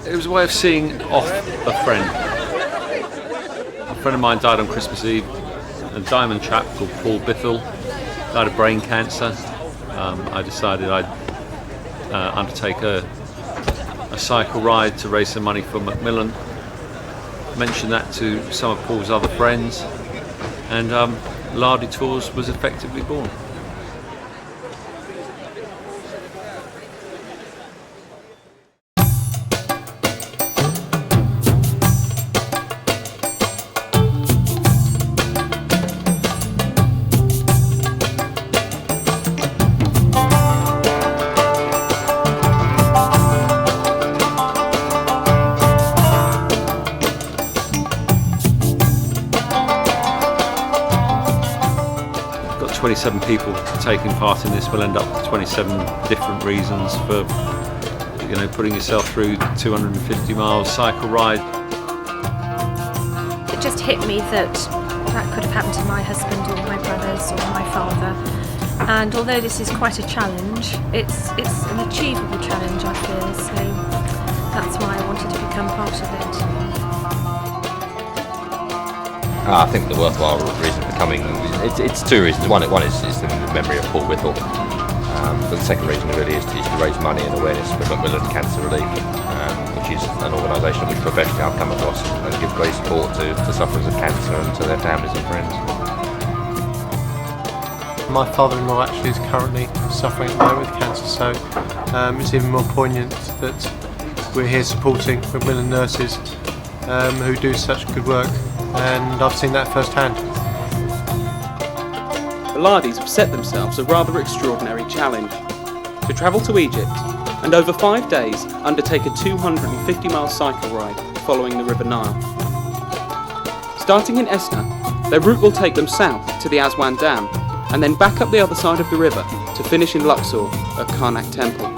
It was a way of seeing off a friend. A friend of mine died on Christmas Eve. A diamond chap called Paul Bithell died of brain cancer. I decided I'd undertake a cycle ride to raise some money for Macmillan. Mentioned that to some of Paul's other friends, and Lardies Tours was effectively born. Got 27 people taking part in this. Will end up with 27 different reasons for, putting yourself through 250 miles cycle ride. It just hit me that could have happened to my husband or my brothers or my father. And although this is quite a challenge, it's an achievable challenge, I feel. So that's why I wanted to become part of it. I think the worthwhile reason for coming, it's two reasons. One is the memory of Paul Bithell, but the second reason really is to raise money and awareness for Macmillan Cancer Relief, which is an organisation which professionally I've come across and give great support to sufferers of cancer and to their families and friends. My father-in-law actually is currently suffering at the moment with cancer, so it's even more poignant that we're here supporting Macmillan nurses who do such good work. And I've seen that firsthand. The Lardies have set themselves a rather extraordinary challenge: to travel to Egypt and over 5 days undertake a 250-mile cycle ride following the River Nile. Starting in Esna, their route will take them south to the Aswan Dam and then back up the other side of the river to finish in Luxor at Karnak Temple.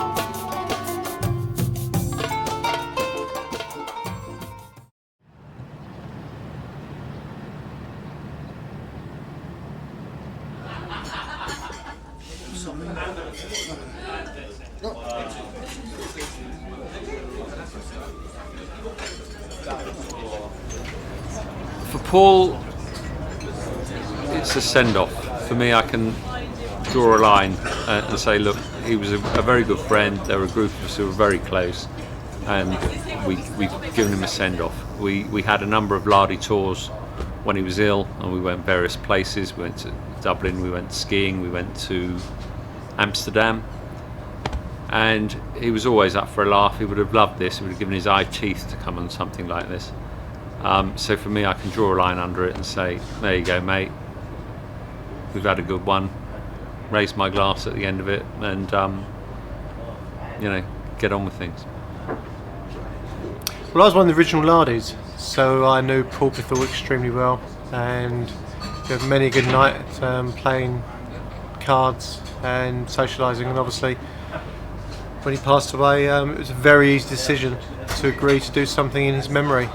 For Paul, it's a send-off. For me, I can draw a line and say, look, he was a very good friend. There were a group of us who were very close, and we've given him a send-off. We had a number of Lardies tours when he was ill, and we went various places. We went to Dublin, we went skiing, we went to Amsterdam, and he was always up for a laugh. He would have loved this. He would have given his eye teeth to come on something like this. So for me, I can draw a line under it and say, there you go, mate, we've had a good one. Raise my glass at the end of it, and get on with things. Well, I was one of the original Lardies, so I knew Paul Bithell extremely well, and we had many a good night playing cards and socialising, and obviously when he passed away, it was a very easy decision to agree to do something in his memory.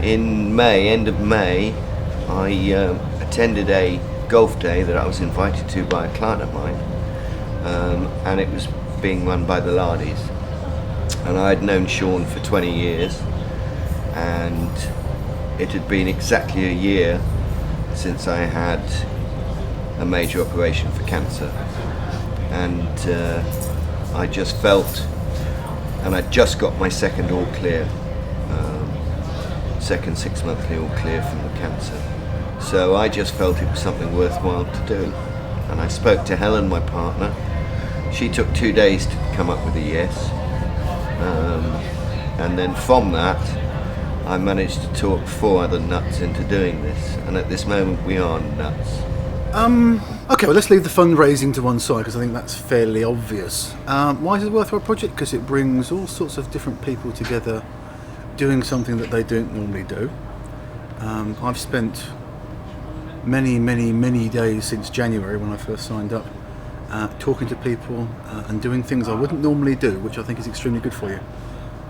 In May, end of May, I attended a golf day that I was invited to by a client of mine, and it was being run by the Lardies. And I had known Sean for 20 years, and it had been exactly a year since I had a major operation for cancer, and I just felt, and I just got my second all clear, second 6 monthly all clear from the cancer. So I just felt it was something worthwhile to do. And I spoke to Helen, my partner. She took 2 days to come up with a yes. And then from that, I managed to talk 4 other nuts into doing this. And at this moment, we are nuts. Okay, well, let's leave the fundraising to one side because I think that's fairly obvious. Why is it a worthwhile project? Because it brings all sorts of different people together doing something that they don't normally do. I've spent many days since January when I first signed up talking to people and doing things I wouldn't normally do, which I think is extremely good for you.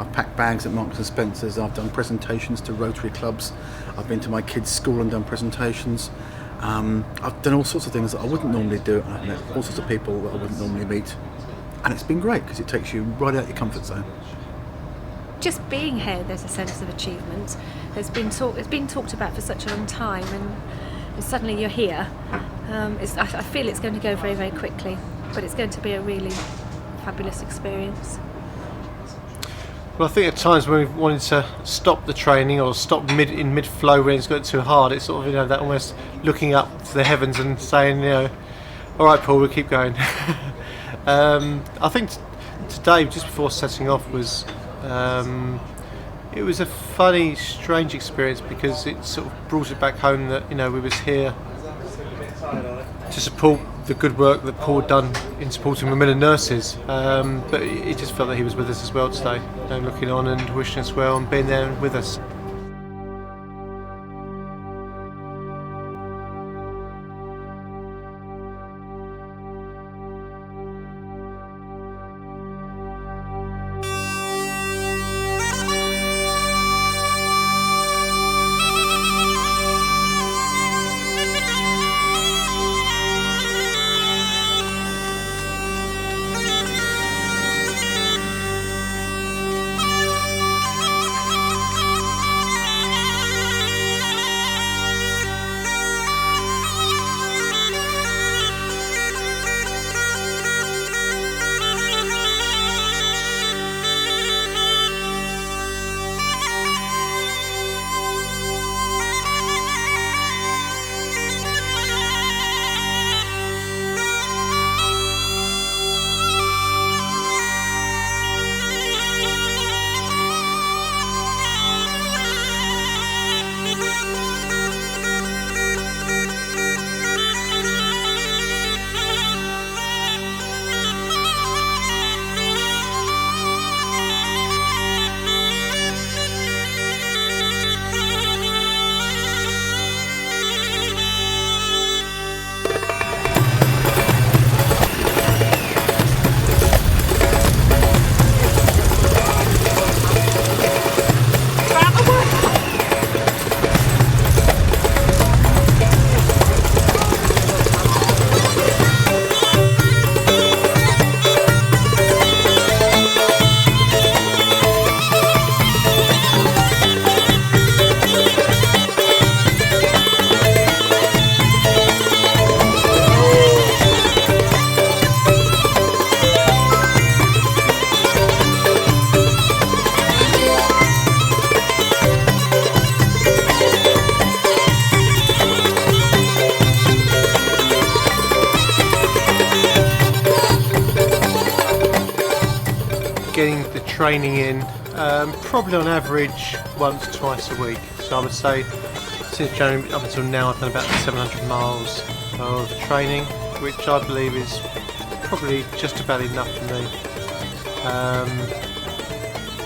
I've packed bags at Marks and Spencer's, I've done presentations to Rotary clubs, I've been to my kids' school and done presentations. I've done all sorts of things that I wouldn't normally do, and I've met all sorts of people that I wouldn't normally meet, and it's been great because it takes you right out your comfort zone. just being here, there's a sense of achievement. It's been talked about for such a long time, and suddenly you're here. I feel it's going to go very, very quickly, but it's going to be a really fabulous experience. Well, I think at times when we've wanted to stop the training or stop in mid-flow when it's got too hard, it's sort of, that almost looking up to the heavens and saying, all right, Paul, we'll keep going. I think today, just before setting off, it was a funny, strange experience, because it sort of brought it back home that we was here to support the good work that Paul had done in supporting Macmillan nurses, but it just felt that he was with us as well today, looking on and wishing us well and being there with us. Getting the training in, probably on average once, twice a week. So I would say since January up until now I've done about 700 miles of training, which I believe is probably just about enough for me.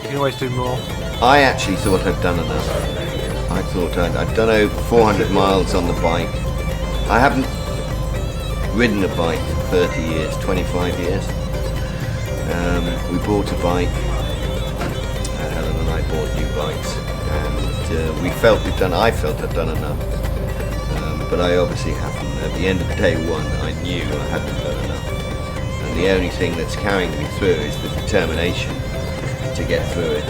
You can always do more. I actually thought I'd done enough. I thought I'd done over 400 miles on the bike. I haven't ridden a bike for 30 years, 25 years. We bought a bike, Helen and I bought new bikes, and I felt I'd done enough, but I obviously haven't. At the end of day one, I knew I hadn't done enough, and the only thing that's carrying me through is the determination to get through it.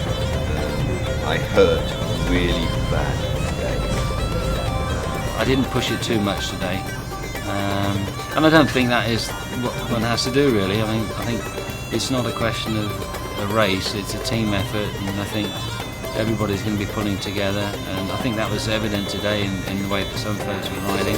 I hurt really bad today. I didn't push it too much today, and I don't think that is what one has to do, really. I think it's not a question of a race, it's a team effort, and I think everybody's going to be pulling together, and I think that was evident today in the way that some folks were riding.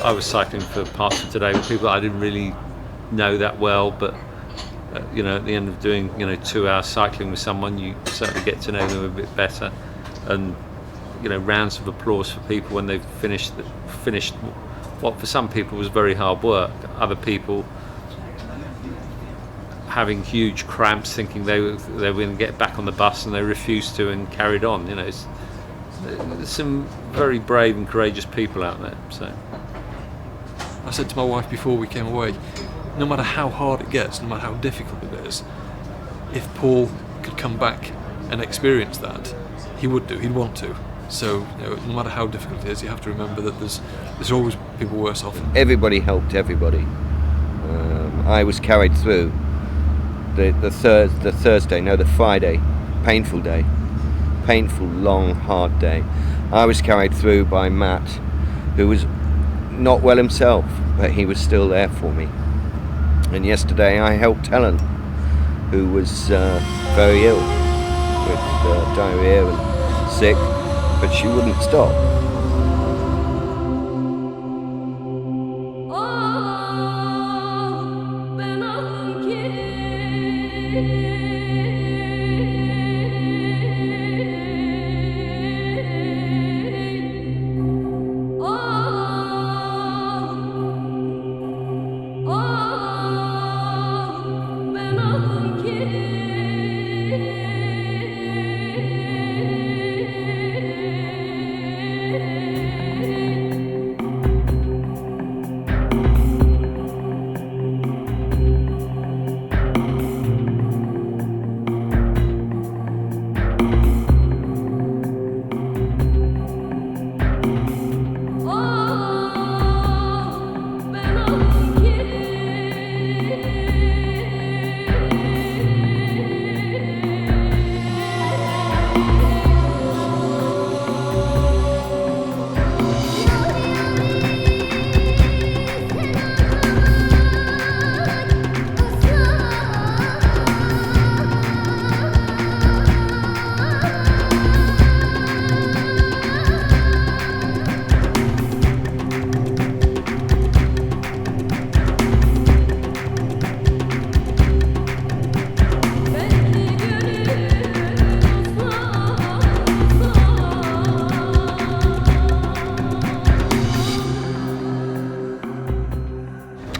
I was cycling for parts of today with people that I didn't really know that well, but at the end of doing 2 hours cycling with someone, you certainly get to know them a bit better. and rounds of applause for people when they've finished what for some people was very hard work. Other people having huge cramps, thinking they were going to get back on the bus, and they refused to and carried on. There's some very brave and courageous people out there. So I said to my wife before we came away, no matter how hard it gets, no matter how difficult it is, if Paul could come back and experience that, he would do. He'd want to. So no matter how difficult it is, you have to remember that there's always people worse off. Everybody helped everybody. I was carried through the Friday, painful day, painful, long, hard day. I was carried through by Matt, who was not well himself, but he was still there for me. And yesterday I helped Helen, who was very ill with diarrhea and sick, but she wouldn't stop.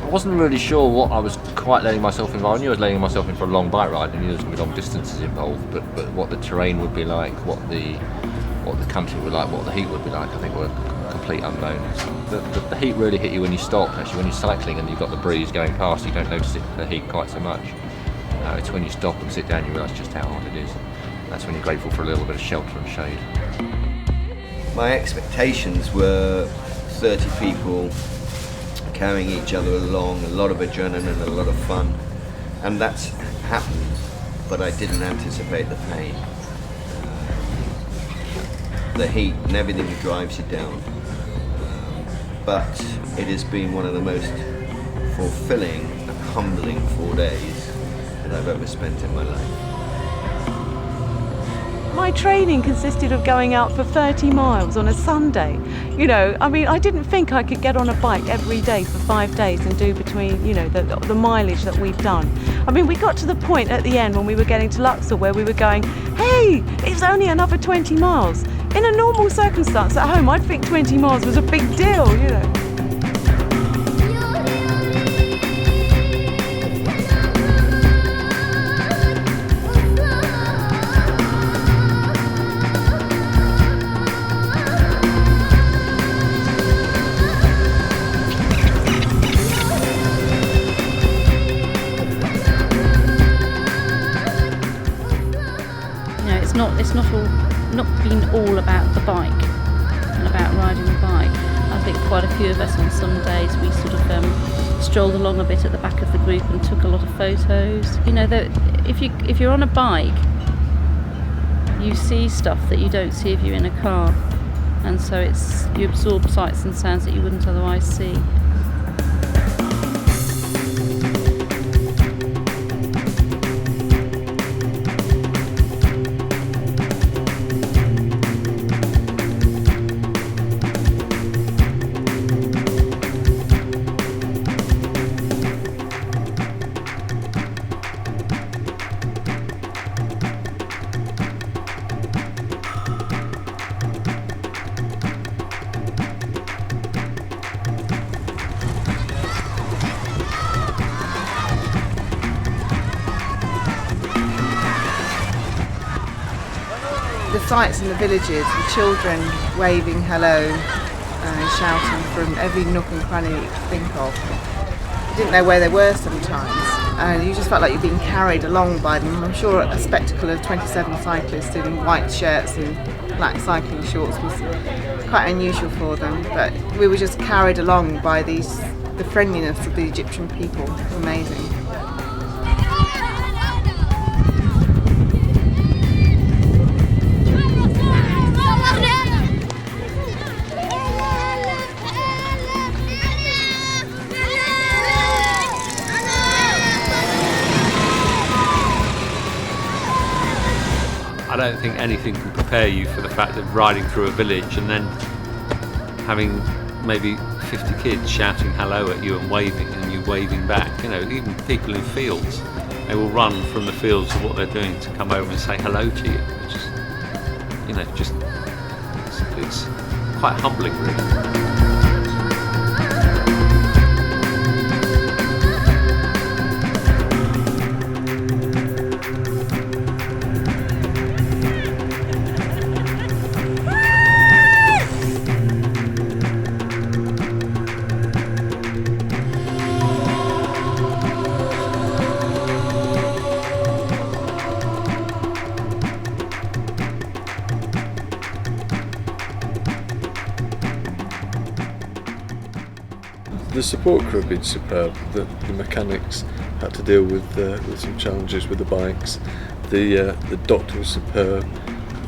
I wasn't really sure what I was quite letting myself in. I knew I was letting myself in for a long bike ride, and knew there was going to be long distances involved, but what the terrain would be like, what the country would be like, what the heat would be like, I think were complete unknowns. The heat really hit you when you stop. Actually, when you're cycling and you've got the breeze going past, you don't notice the heat quite so much. It's when you stop and sit down you realise just how hard it is. That's when you're grateful for a little bit of shelter and shade. My expectations were 30 people carrying each other along, a lot of adrenaline, a lot of fun, and that's happened, but I didn't anticipate the pain. The heat and everything that drives you down. But it has been one of the most fulfilling and humbling 4 days that I've ever spent in my life. My training consisted of going out for 30 miles on a Sunday. I didn't think I could get on a bike every day for 5 days and do between, the mileage that we've done. We got to the point at the end when we were getting to Luxor where we were going, hey, it's only another 20 miles. In a normal circumstance at home, I'd think 20 miles was a big deal, It's not been all about the bike and about riding the bike. I think quite a few of us on some days we sort of strolled along a bit at the back of the group and took a lot of photos. If you're on a bike, you see stuff that you don't see if you're in a car, and so you absorb sights and sounds that you wouldn't otherwise see. sights in the villages, the children waving hello, shouting from every nook and cranny you could think of. You didn't know where they were sometimes, and you just felt like you're being carried along by them. I'm sure a spectacle of 27 cyclists in white shirts and black cycling shorts was quite unusual for them, but we were just carried along by the friendliness of the Egyptian people. Amazing. I don't think anything can prepare you for the fact of riding through a village and then having maybe 50 kids shouting hello at you and waving, and you waving back. You know, even people in fields, they will run from the fields of what they're doing to come over and say hello to you. It's just, you know, it's quite humbling, really. The support crew have been superb. The mechanics had to deal with some challenges with the bikes. The doctor was superb.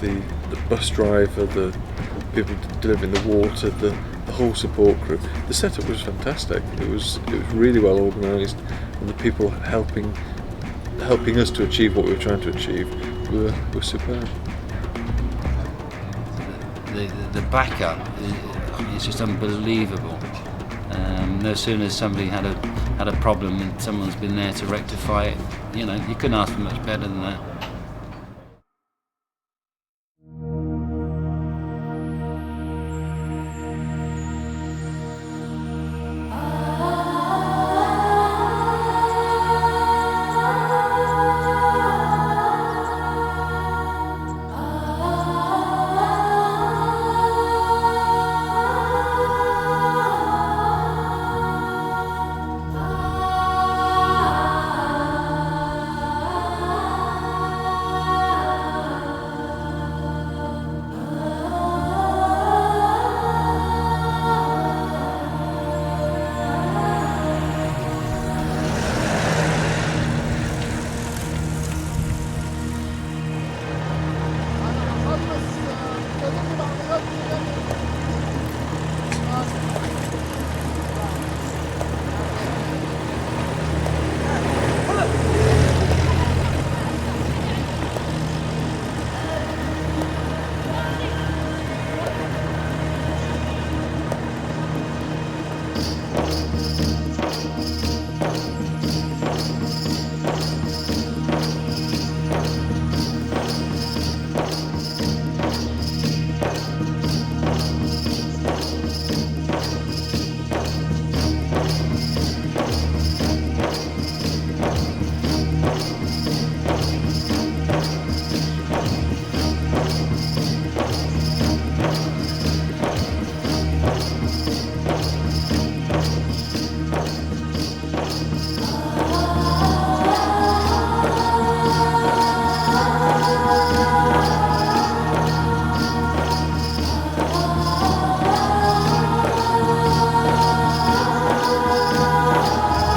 The bus driver, the people delivering the water, the whole support crew. The setup was fantastic. It was really well organised, and the people helping us to achieve what we were trying to achieve were superb. The backup is just unbelievable. No sooner as somebody had a problem and someone's been there to rectify it, you know, you couldn't ask for much better than that.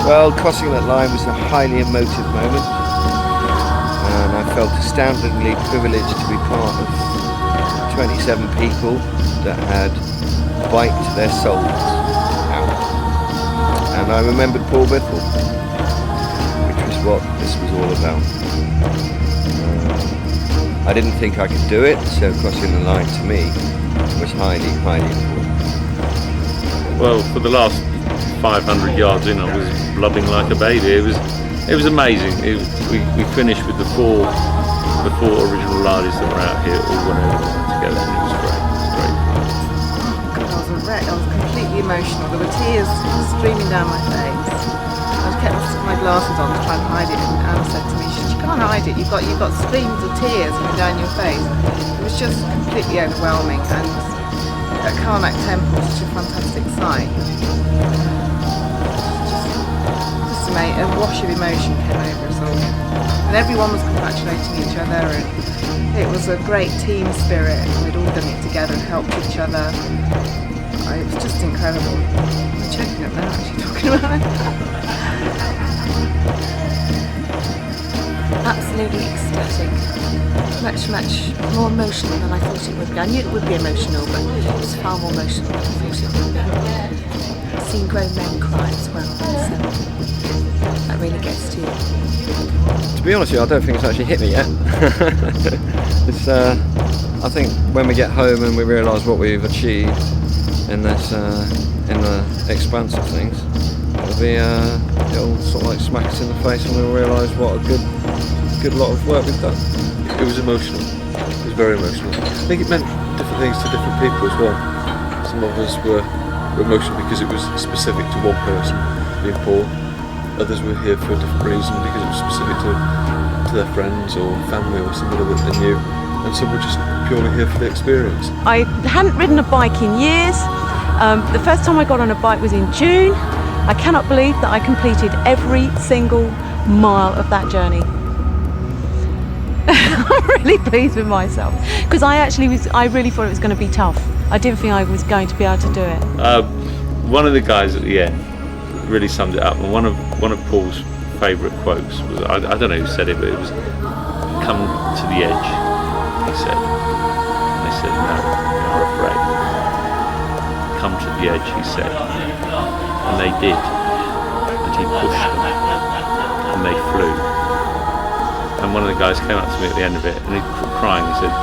Well, crossing that line was a highly emotive moment, and I felt astoundingly privileged to be part of 27 people that had biked their souls out. And I remembered Paul Biffle, which was what this was all about. I didn't think I could do it, so crossing the line to me was highly, highly important. Well, for the last 500 yards in, I was blubbing like a baby. It was amazing. We finished with the four original Lardies that were out here all went over together, and it was great. God, I was a wreck. I was completely emotional. There were tears streaming down my face. I kept my glasses on to try and hide it, and Anne said to me, "You can't can't hide it. You've got streams of tears coming down your face. It was just completely overwhelming, and at Karnak Temple, such a fantastic sight. Just amazing. A wash of emotion came over us all, and everyone was congratulating each other, and it was a great team spirit. We'd all done it together and helped each other. It was just incredible. I'm choking up now actually talking about it. Absolutely ecstatic. Much more emotional than I thought it would be. I knew it would be emotional, but it was far more emotional than I thought it would be. Seeing grown men cry as well, so that really gets to you. To be honest with you, I don't think it's actually hit me yet. It's, I think when we get home and we realise what we've achieved in this, in the expanse of things, it'll sort of like smack us in the face and we'll realise what a good lot of work we've done. It was emotional. It was very emotional. I think it meant different things to different people as well. Some of us were emotional because it was specific to one person, being Paul. Others were here for a different reason because it was specific to their friends or family or somebody that they knew. And some were just purely here for the experience. I hadn't ridden a bike in years. The first time I got on a bike was in June. I cannot believe that I completed every single mile of that journey. I'm really pleased with myself because I really thought it was going to be tough. I didn't think I was going to be able to do it. One of the guys at the end really summed it up, and one of Paul's favourite quotes was, I don't know who said it, but it was, "Come to the edge," he said. And they said, "No, we're afraid." "Come to the edge," he said. And they did. And he pushed them. And they flew. And one of the guys came up to me at the end of it, and he crying, he said,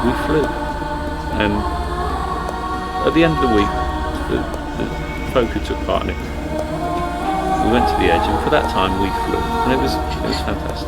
"We flew." And at the end of the week, the folk who took part in it, we went to the edge, and for that time we flew, and it was fantastic.